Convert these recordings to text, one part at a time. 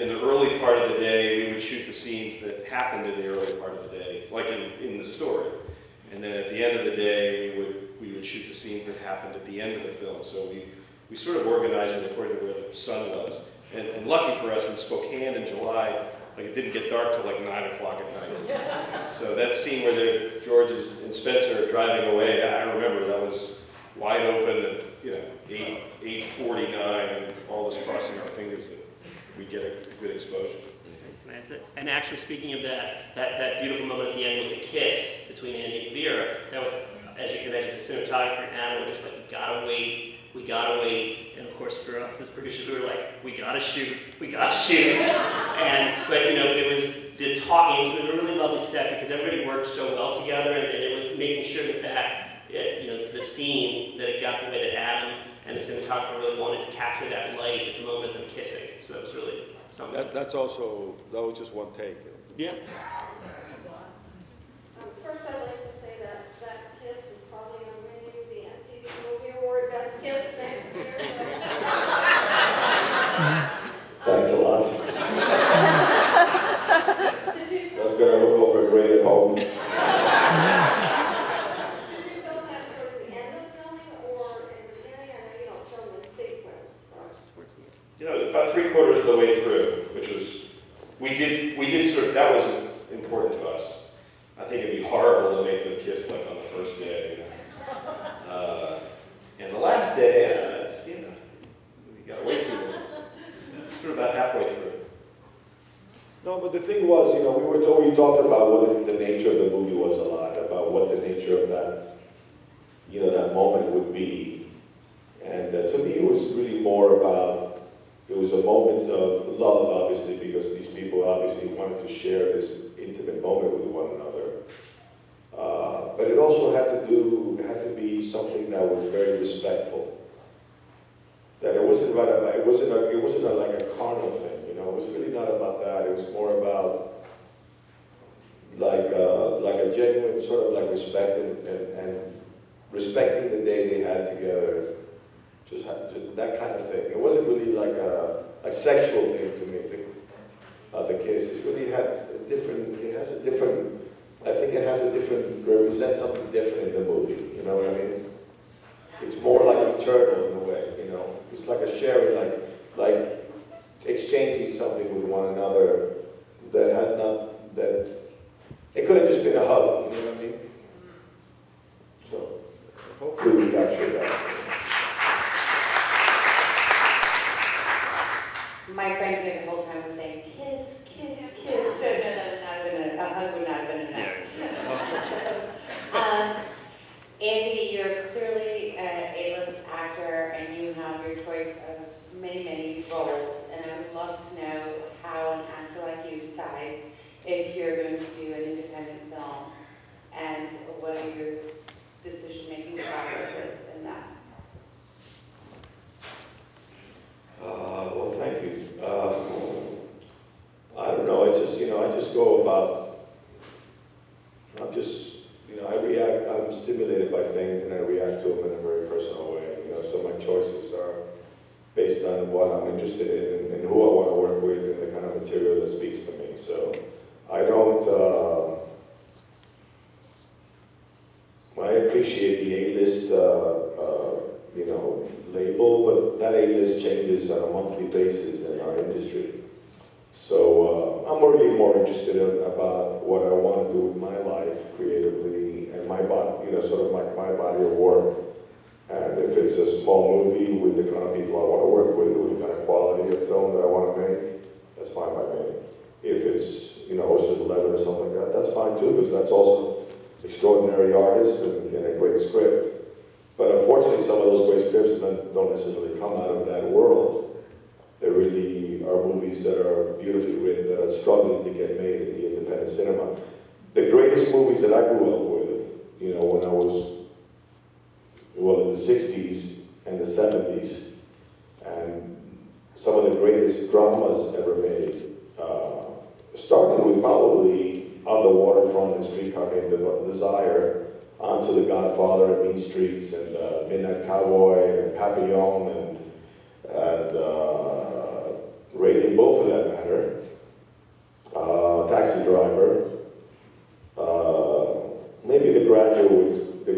In the early part of the day, we would shoot the scenes that happened in the early part of the day, like in the story. And then at the end of the day, we would shoot the scenes that happened at the end of the film. So we sort of organized it according to where the sun was. And lucky for us, in Spokane in July, like it didn't get dark till like 9 o'clock at night. So that scene where George and Spencer are driving away, I remember that was wide open and 8:49 and all this crossing our fingers that we'd get a good exposure. And actually, speaking of that beautiful moment at the end with the kiss between Andy and Vera, that was, as you can imagine, the cinematographer and Anna were just like, we gotta wait. And of course, for us as producers, we were like, we gotta shoot. But it was the talking. It was a really lovely set because everybody worked so well together, and it was making sure that the scene that it got the way that Adam and the cinematographer really wanted to capture that light at the moment of them kissing. So that was really something. That was just one take. Yeah. First, I'd like to say that kiss is probably going to win you the MTV Movie Award Best Kiss next year. Thanks a lot. That's going to look over great at home. Did you film that towards the end of filming or in the beginning? I know you don't film in sequence. About 3/4 of the way through, which was, we did sort of, that was important to us. I think it'd be horrible to make them kiss like on the first day. And the last day, it's, you gotta wait too long. Sort of about halfway through. No, but the thing was, we talked about what the nature of the movie was a lot, about what the nature of that, that moment would be. And to me, it was really more about, it was a moment of love, obviously, because these people obviously wanted to share this intimate moment with one another. But it also had to be something that was very respectful. That it wasn't like a carnal thing, It was really not about that. It was more about like a genuine sort of like respect and respecting the day they had together. Just that kind of thing. It wasn't really like a sexual thing to me. The kiss. It really had represents something different in the movie. You know what I mean? It's more like eternal in a way. It's like a sharing, like exchanging something with one another that it could have just been a hug. You know what I mean? So hopefully we captured that. My friend here the whole time was saying, kiss, kiss, kiss. So no, a hug would not have been enough. Andy, you're clearly an A-list actor, and you have your choice of many, many roles. And I would love to know how an actor like you decides if you're going to do an independent film, and what are your decision-making processes in that? Well, thank you. I don't know. It's just, I just go about, I react, I'm stimulated by things and I react to them in a very personal way. So my choices are based on what I'm interested in and who I want to work with and the kind of material that speaks to me. So I don't, I appreciate the A-list, label, but that A-list changes on a monthly basis in our industry. So I'm really more interested about what I want to do with my life creatively and my body, sort of like my body of work. And if it's a small movie with the kind of people I want to work with the kind of quality of film that I want to make, that's fine by me. If it's, Ocean's 11 or something like that, that's fine too, because that's also extraordinary artists and a great script. But unfortunately, some of those great scripts don't necessarily come out of that world. They really are movies that are beautifully written, that are struggling to get made in the independent cinema. The greatest movies that I grew up with, when I was, in the 60s and the 70s, and some of the greatest dramas ever made, starting with probably On the Waterfront and Streetcar Named Desire, onto The Godfather and Mean Streets and Midnight Cowboy and Papillon and Raiding, both for that matter,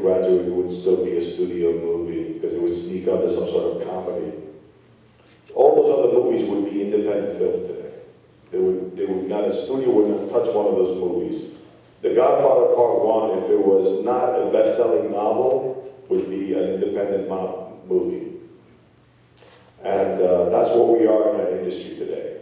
Graduate would still be a studio movie because it would sneak under some sort of comedy. All those other movies would be independent films today. They would not, a studio would not touch one of those movies. The Godfather Part 1, if it was not a best-selling novel, would be an independent movie. And that's what we are in our industry today.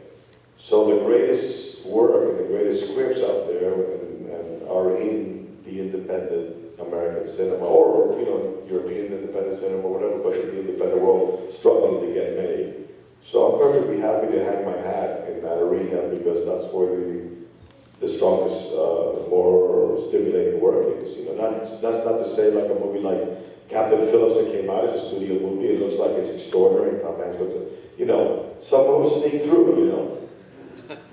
So the greatest work and the greatest scripts out there and are in the independent American cinema, or European independent cinema, whatever, but in the independent world, struggling to get made. So I'm perfectly happy to hang my hat in that arena because that's where the strongest, more stimulating work is. That's not to say like a movie like Captain Phillips that came out as a studio movie. It looks like it's extraordinary. Tom Hanks looks, some of them sneak through,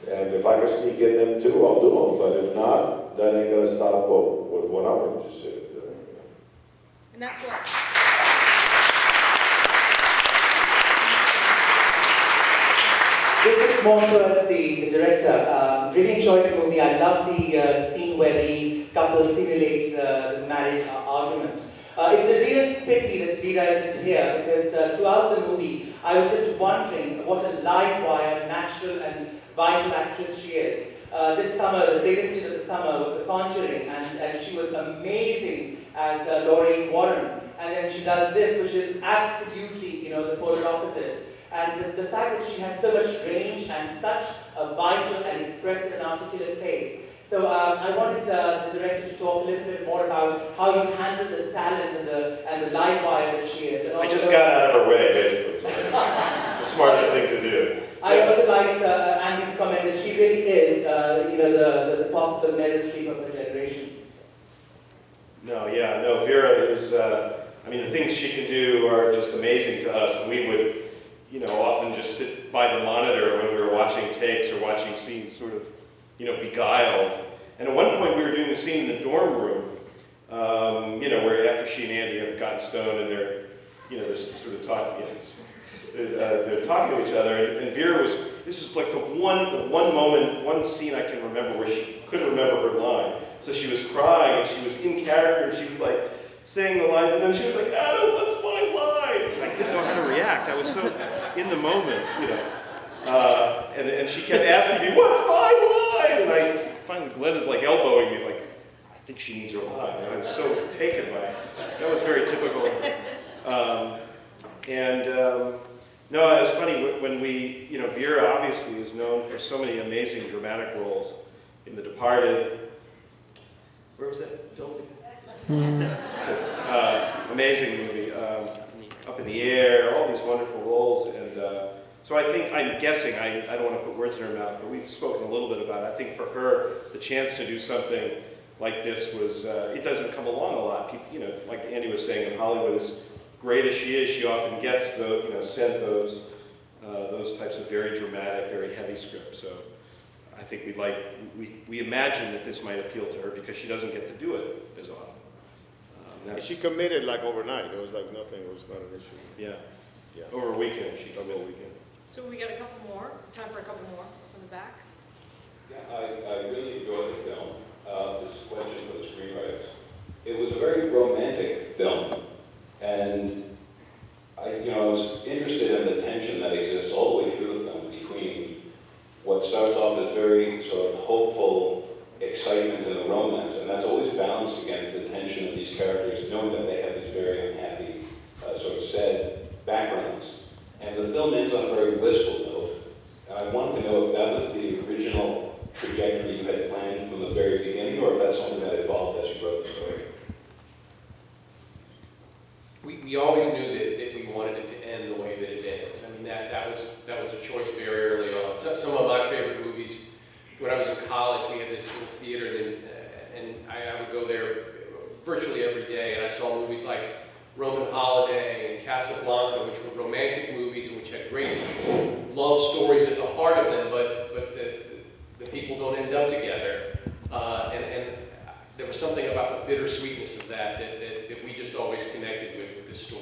And if I can sneak in them too, I'll do them. But if not, that ain't gonna stop what I'm interested in doing. And that's what. This is more towards the director. Really enjoyed the movie. I love the scene where the couple simulate the marriage argument. It's a real pity that Vera isn't here because throughout the movie, I was just wondering what a live wire, natural and vital actress she is. This summer, the biggest hit of the summer was The Conjuring, and she was amazing as Lorraine Warren. And then she does this, which is absolutely, the polar opposite. And the fact that she has so much range and such a vital and expressive and articulate face. So I wanted the director to talk a little bit more about how you handle the talent and the live wire that she is. And I just got out of her way, basically. It's the smartest thing to do. I also liked Andy's comment that she really is, the possible Meryl Streep of her generation. Vera is, the things she can do are just amazing to us. And we would, often just sit by the monitor when we were watching takes or watching scenes sort of, beguiled. And at one point we were doing the scene in the dorm room, where after she and Andy have gotten stoned and they're, they're sort of talking, they're talking to each other, and Vera this was like the one scene I can remember where she couldn't remember her line. So she was crying and she was in character and she was like saying the lines, and then she was like, Adam, what's my line? And I didn't know how to react. I was so in the moment, and she kept asking me, what's my line? And I finally, Glenn is like elbowing me, like, I think she needs her line. And I was so taken by it. That was very typical. No, it was funny when we, Vera obviously is known for so many amazing dramatic roles in The Departed. Where was that filmed? Amazing movie. Up in the Air, all these wonderful roles. And so I'm guessing, I don't want to put words in her mouth, but we've spoken a little bit about it. I think for her, the chance to do something like this was, it doesn't come along a lot. People, like Andy was saying, in Hollywood, as great as she often gets sent those types of very dramatic, very heavy scripts. So I think we imagine that this might appeal to her because she doesn't get to do it as often. She committed like overnight. It was like nothing. It was not an issue. Yeah. Over a weekend. She committed a weekend. So we got a couple more. Time for a couple more from the back. Yeah, I really enjoyed the film. This is a question for the screenwriters. It was a very romantic film, and I was interested in the tension that exists all the way through the film between what starts off as very sort of hopeful excitement in the romance, and that's always balanced against the tension of these characters, knowing that they have these very unhappy, sort of sad backgrounds. And the film ends on a very blissful note. And I wanted to know if that was the original trajectory you had planned from the very beginning, or if that's something that evolved as you wrote the story. We always knew that we wanted it to end the way that it ends. I mean, that was a choice very early on. Some of my favorite movies, when I was in college, we had this little theater, and I would go there virtually every day, and I saw movies like Roman Holiday and Casablanca, which were romantic movies and which had great love stories at the heart of them, but the people don't end up together. And there was something about the bittersweetness of that we just always connected with this story.